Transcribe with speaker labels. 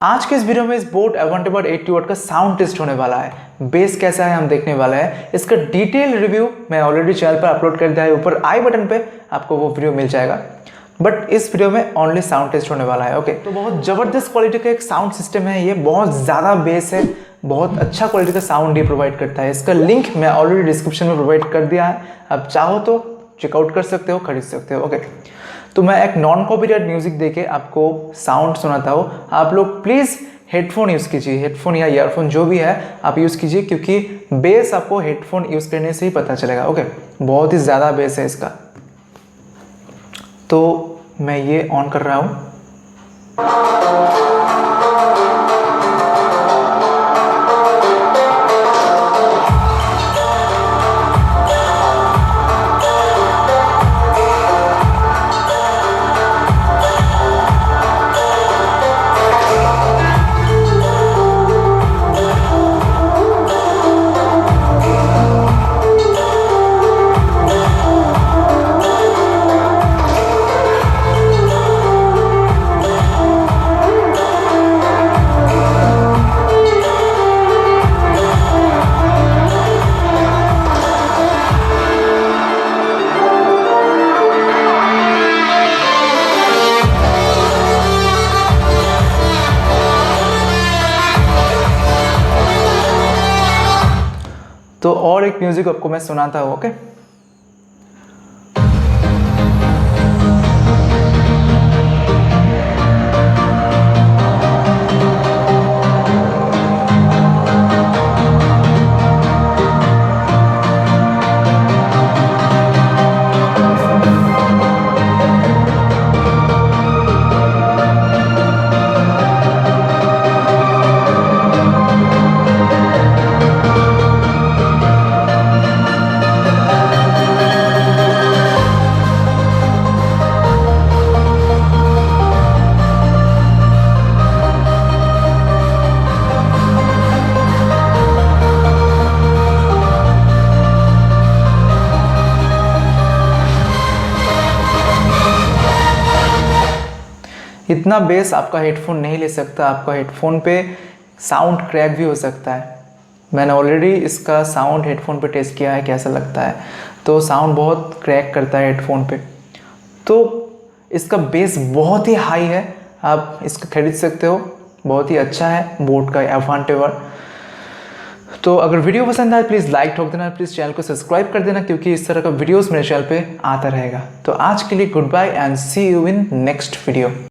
Speaker 1: आज के इस वीडियो में इस बोट एवंटेबर्ड 80 वाट का साउंड टेस्ट होने वाला है। बेस कैसा है हम देखने वाले हैं। इसका डिटेल रिव्यू मैं ऑलरेडी चैनल पर अपलोड कर दिया है, ऊपर आई बटन पे आपको वो वीडियो मिल जाएगा। बट इस वीडियो में ओनली साउंड टेस्ट होने वाला है। ओके, तो बहुत ज़बरदस्त क्वालिटी का एक साउंड सिस्टम है ये, बहुत ज़्यादा बेस है, बहुत अच्छा क्वालिटी का साउंड ये प्रोवाइड करता है। इसका लिंक मैं ऑलरेडी डिस्क्रिप्शन में प्रोवाइड कर दिया है, आप चाहो तो चेकआउट कर सकते हो, खरीद सकते हो। ओके, तो मैं एक नॉन कॉपीराइट म्यूजिक देके आपको साउंड सुनाता हूँ। आप लोग प्लीज़ हेडफोन यूज़ कीजिए, हेडफोन या ईयरफोन जो भी है आप यूज़ कीजिए, क्योंकि बेस आपको हेडफोन यूज़ करने से ही पता चलेगा। ओके, बहुत ही ज़्यादा बेस है इसका। तो मैं ये ऑन कर रहा हूँ। तो और एक म्यूजिक आपको मैं सुनाता हूँ। ओके, इतना बेस आपका हेडफोन नहीं ले सकता। आपका हेडफोन पे साउंड क्रैक भी हो सकता है। मैंने ऑलरेडी इसका साउंड हेडफोन पे टेस्ट किया है, कैसा लगता है। तो साउंड बहुत क्रैक करता है हेडफोन पे। तो इसका बेस बहुत ही हाई है, आप इसको खरीद सकते हो, बहुत ही अच्छा है बोट का एवंटेबर्ड। तो अगर वीडियो पसंद आए प्लीज़ लाइक ठोक देना, प्लीज़ चैनल को सब्सक्राइब कर देना, क्योंकि इस तरह का वीडियोस मेरे चैनल पे आता रहेगा। तो आज के लिए good bye and see you in next video.